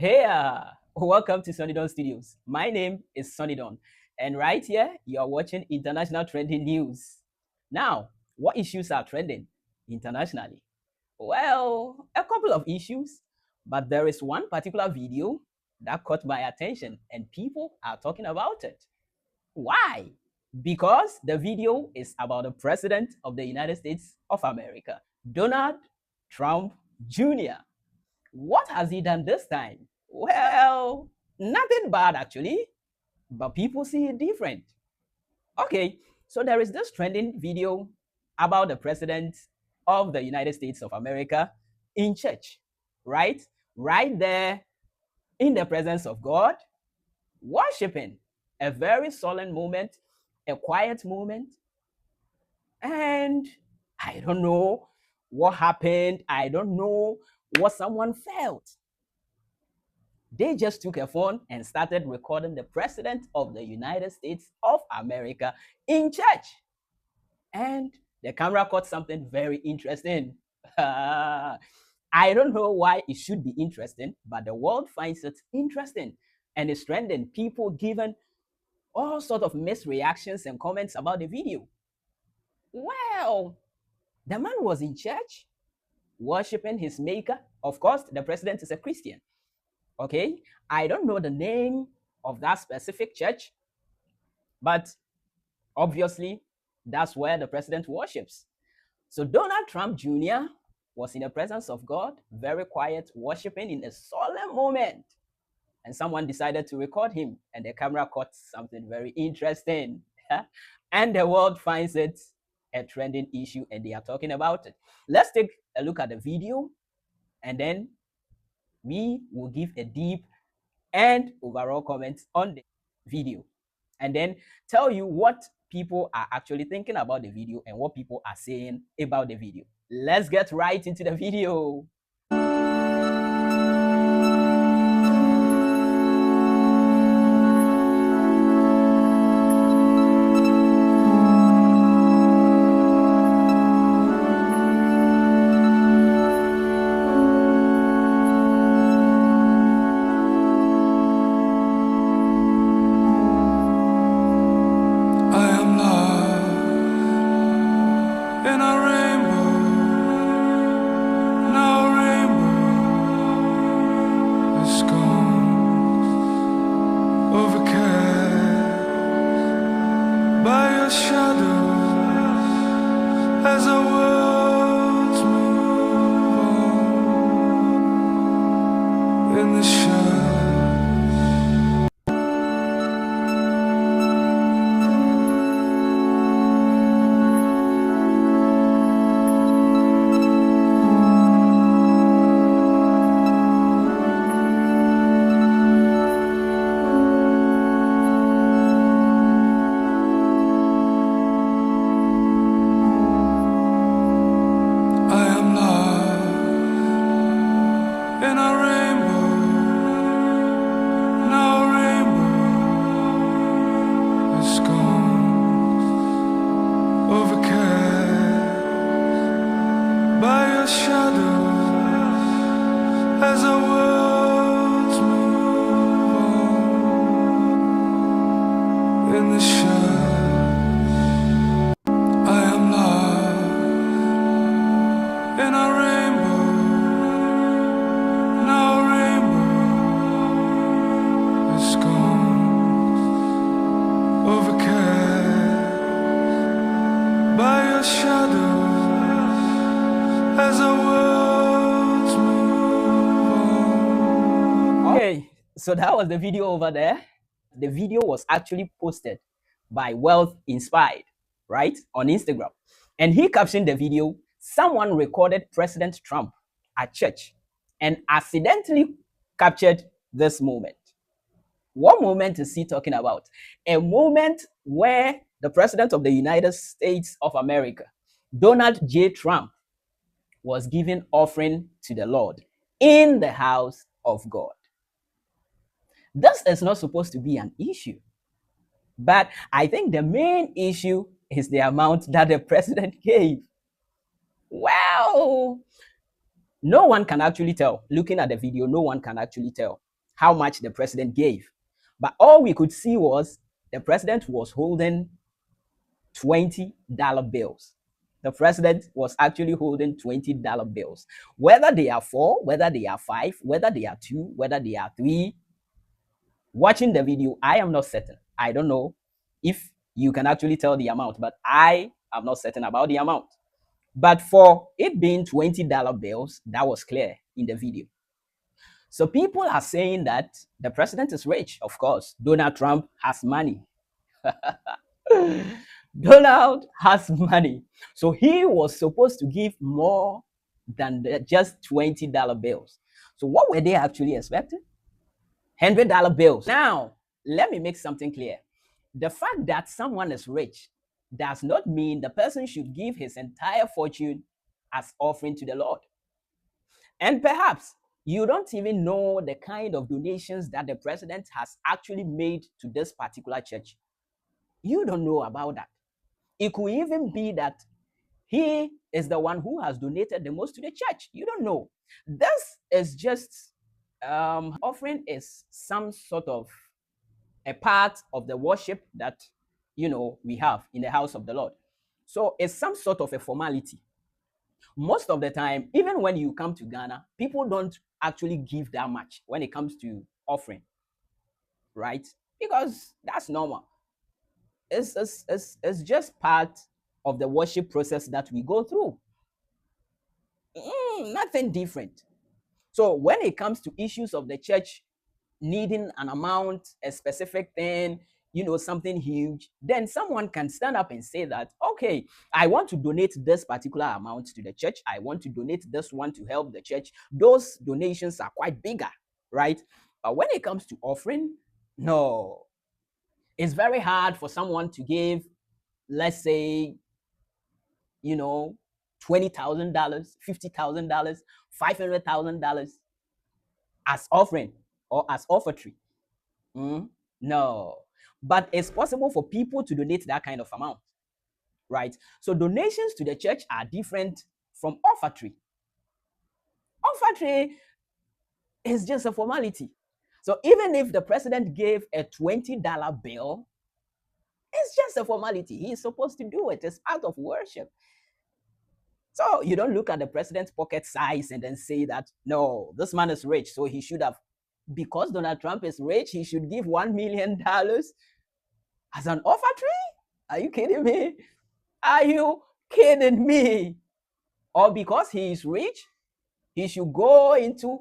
Hey, welcome to Sonidon Studios. My name is Sonidon, and right here you are watching international trending news. Now, what issues are trending internationally? Well, a couple of issues, but there is one particular video that caught my attention, and people are talking about it. Why? Because the video is about the President of the United States of America, Donald Trump Jr. What has he done this time? Well, nothing bad actually, but people see it different. Okay, so there is this trending video about the President of the United States of America in church, right? Right there in the presence of God, worshiping. A very solemn moment, a quiet moment. And I don't know what happened. I don't know what someone felt. They just took a phone and started recording the President of the United States of America in church. And the camera caught something very interesting. I don't know why it should be interesting, but the world finds it interesting and it's trending. People giving all sorts of mixed reactions and comments about the video. Well, the man was in church worshiping his maker. Of course, the president is a Christian. Okay, I don't know the name of that specific church, but obviously that's where the president worships. So Donald Trump Jr. was in the presence of God, very quiet, worshiping in a solemn moment. And someone decided to record him, and the camera caught something very interesting. And the world finds it a trending issue, and they are talking about it. Let's take a look at the video, and then we will give a deep and overall comment on the video, and then tell you what people are actually thinking about the video and what people are saying about the video. Let's get right into the video. As our worlds move on in the shadows. As our worlds move on in the shadows, I am lost in a rainbow. Now rainbow is gone, overcast by your shadows. As our worlds move. Okay, so that was the video over there. The video was actually posted by Wealth Inspired, right, on Instagram. And he captioned the video, "Someone recorded President Trump at church and accidentally captured this moment." What moment is he talking about? A moment where the President of the United States of America, Donald J. Trump, was giving offering to the Lord in the house of God. This is not supposed to be an issue, but I think the main issue is the amount that the president gave. Well, no one can actually tell. Looking at the video, no one can actually tell how much the president gave. But all we could see was the president was holding $20 bills. The president was actually holding $20 bills. Whether they are four, whether they are five, whether they are two, whether they are three, watching the video, I am not certain. I don't know if you can actually tell the amount, but I am not certain about the amount. But for it being $20 bills, that was clear in the video. So people are saying that the president is rich. Of course, Donald Trump has money. Donald has money. So he was supposed to give more than just $20 bills. So what were they actually expecting? $100 bills. Now, let me make something clear. The fact that someone is rich does not mean the person should give his entire fortune as offering to the Lord. And perhaps you don't even know the kind of donations that the president has actually made to this particular church. You don't know about that. It could even be that he is the one who has donated the most to the church. You don't know. This is just offering is some sort of a part of the worship that we have in the house of the Lord. So it's some sort of a formality. Most of the time, even when you come to Ghana, people don't actually give that much when it comes to offering, right? Because that's normal. It's just part of the worship process that we go through. Nothing different. So when it comes to issues of the church needing an amount, a specific thing, something huge, then someone can stand up and say that, okay, I want to donate this particular amount to the church. I want to donate this one to help the church. Those donations are quite bigger, right? But when it comes to offering, no. It's very hard for someone to give, let's say, $20,000, $50,000, $500,000 as offering or as offertory. No. But it's possible for people to donate that kind of amount, right? So donations to the church are different from offertory. Offertory is just a formality. So even if the president gave a $20 bill, it's just a formality. He's supposed to do it. It's part of worship. So you don't look at the president's pocket size and then say that, no, this man is rich, so he should have, because Donald Trump is rich, he should give $1 million as an offertory? Are you kidding me? Are you kidding me? Or because he is rich, he should go into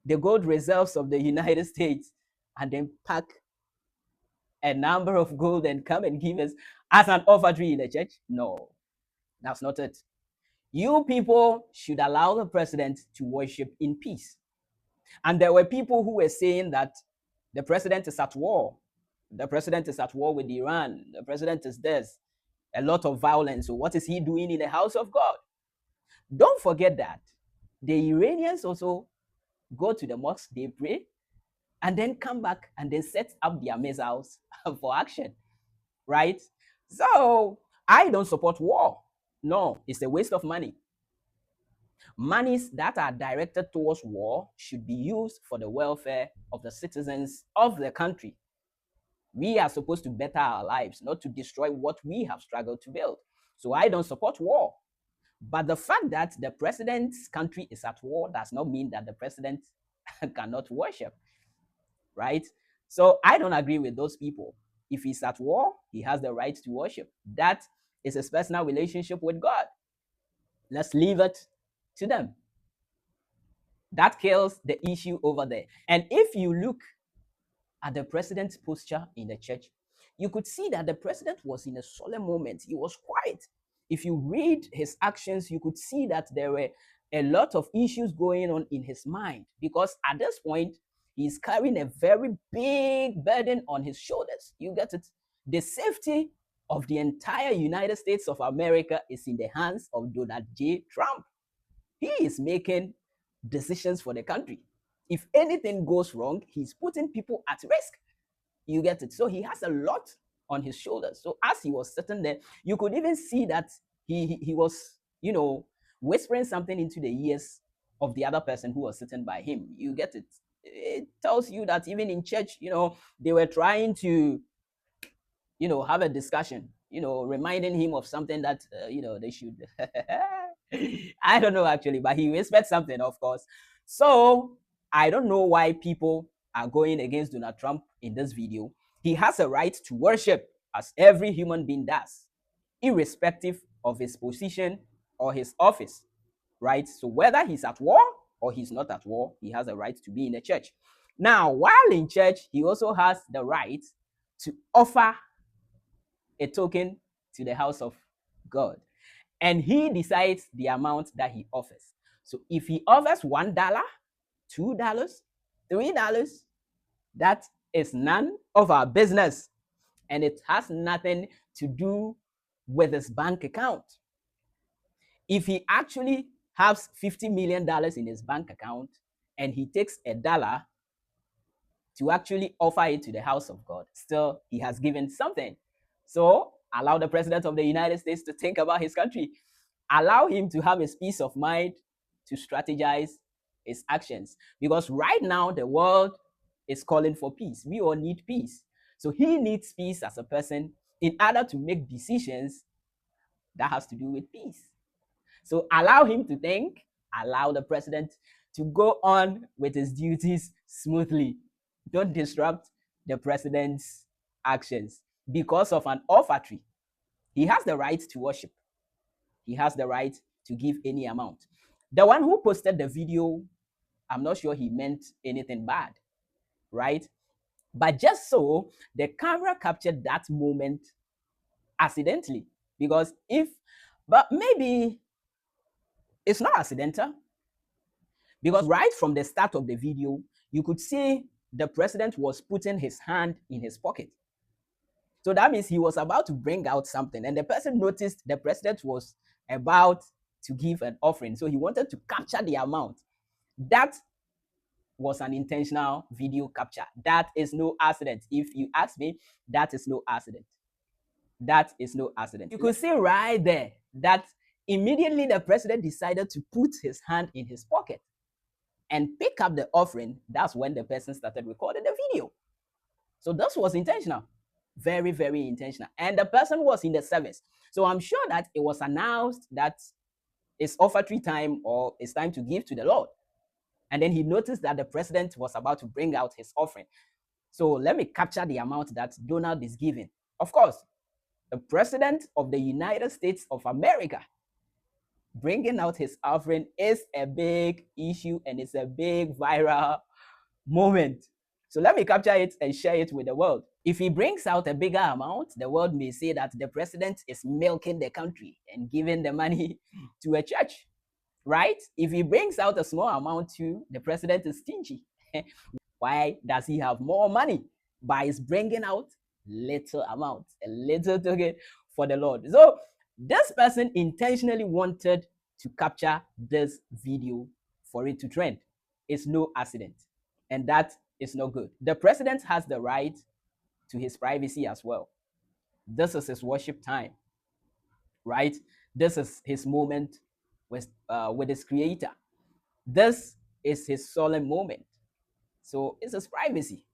the gold reserves of the United States and then pack a number of gold and come and give us as an offertory in the church? No, that's not it. You people should allow the president to worship in peace. And there were people who were saying that the president is at war. The president is at war with Iran. The president is this. A lot of violence. So what is he doing in the house of God? Don't forget that the Iranians also go to the mosque, they pray, and then come back and then set up their missiles for action, right? So I don't support war. No, it's a waste of money. Monies that are directed towards war should be used for the welfare of the citizens of the country. We are supposed to better our lives, not to destroy what we have struggled to build. So I don't support war. But the fact that the president's country is at war does not mean that the president cannot worship, right? So I don't agree with those people. If he's at war, he has the right to worship. That is his personal relationship with God. Let's leave it to them. That kills the issue over there. And if you look at the president's posture in the church, you could see that the president was in a solemn moment. He was quiet. If you read his actions, you could see that there were a lot of issues going on in his mind, because at this point, he's carrying a very big burden on his shoulders. You get it? The safety of the entire United States of America is in the hands of Donald J. Trump. He is making decisions for the country. If anything goes wrong, he's putting people at risk. You get it? So he has a lot on his shoulders. So as he was sitting there, you could even see that he was, whispering something into the ears of the other person who was sitting by him. You get it? it tells you that even in church, they were trying to, have a discussion, reminding him of something that, they should. I don't know actually, but he whispered something, of course. So I don't know why people are going against Donald Trump in this video. He has a right to worship as every human being does, irrespective of his position or his office, right? So whether he's at war or he's not at war, he has a right to be in a church. Now, while in church, he also has the right to offer a token to the house of God. And he decides the amount that he offers. So if he offers $1, $2, $3, that is none of our business. And it has nothing to do with his bank account. If he actually has $50 million in his bank account and he takes $1 to actually offer it to the house of God, still he has given something. So allow the president of the United States to think about his country. Allow him to have his peace of mind to strategize his actions. Because right now the world is calling for peace. We all need peace. So he needs peace as a person in order to make decisions that has to do with peace. So allow him to think, allow the president to go on with his duties smoothly. Don't disrupt the president's actions because of an offertory. He has the right to worship. He has the right to give any amount. The one who posted the video, I'm not sure he meant anything bad, right? But just so the camera captured that moment accidentally. Because but maybe it's not accidental. Because right from the start of the video, you could see the president was putting his hand in his pocket. So that means he was about to bring out something. And the person noticed the president was about to give an offering. So he wanted to capture the amount. That was an intentional video capture. That is no accident. If you ask me, that is no accident. That is no accident. You could see right there that immediately the president decided to put his hand in his pocket and pick up the offering. That's when the person started recording the video. So this was intentional. Very, very intentional. And the person was in the service. So I'm sure that it was announced that it's offertory time or it's time to give to the Lord. And then he noticed that the president was about to bring out his offering. So let me capture the amount that Donald is giving. Of course, the president of the United States of America bringing out his offering is a big issue and it's a big viral moment. So let me capture it and share it with the world. If he brings out a bigger amount, the world may say that the president is milking the country and giving the money to a church, right? If he brings out a small amount too, the president is stingy. Why does he have more money? By his bringing out little amounts, a little token for the Lord. So this person intentionally wanted to capture this video for it to trend. It's no accident. And that is not good. The president has the right to his privacy as well. This is his worship time, right? This is his moment with his creator. This is his solemn moment. So it's his privacy.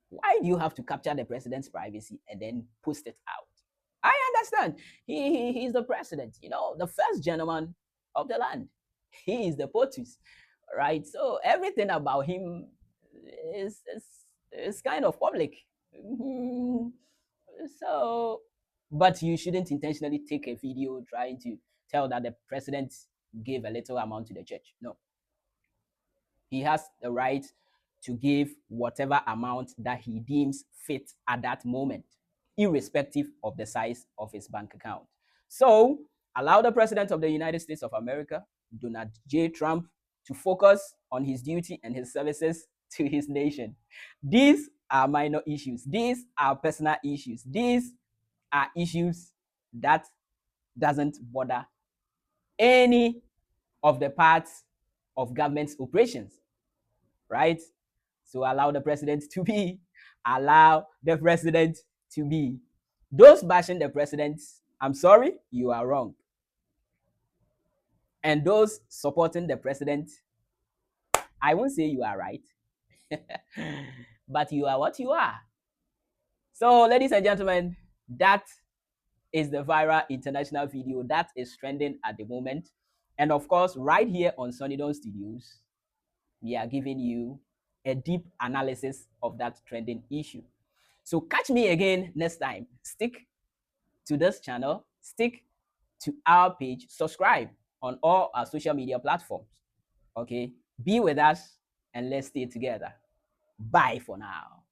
Why do you have to capture the president's privacy and then post it out? I understand. He's the president, the first gentleman of the land. He is the POTUS, right? So everything about him is kind of public. So, but you shouldn't intentionally take a video trying to tell that the president gave a little amount to the church. No. He has the right to give whatever amount that he deems fit at that moment, irrespective of the size of his bank account. So allow the president of the United States of America, Donald J. Trump, to focus on his duty and his services to his nation. These are minor issues. These are personal issues. These are issues that doesn't bother any of the parts of government's operations, right? So allow the president to be. Allow the president to be. Those bashing the president, I'm sorry, you are wrong. And those supporting the president, I won't say you are right. But you are what you are. So, ladies and gentlemen, that is the viral international video that is trending at the moment. And of course, right here on Sonidon Studios, we are giving you a deep analysis of that trending issue. So catch me again next time. Stick to this channel, stick to our page, subscribe on all our social media platforms. Okay, be with us and let's stay together. Bye for now.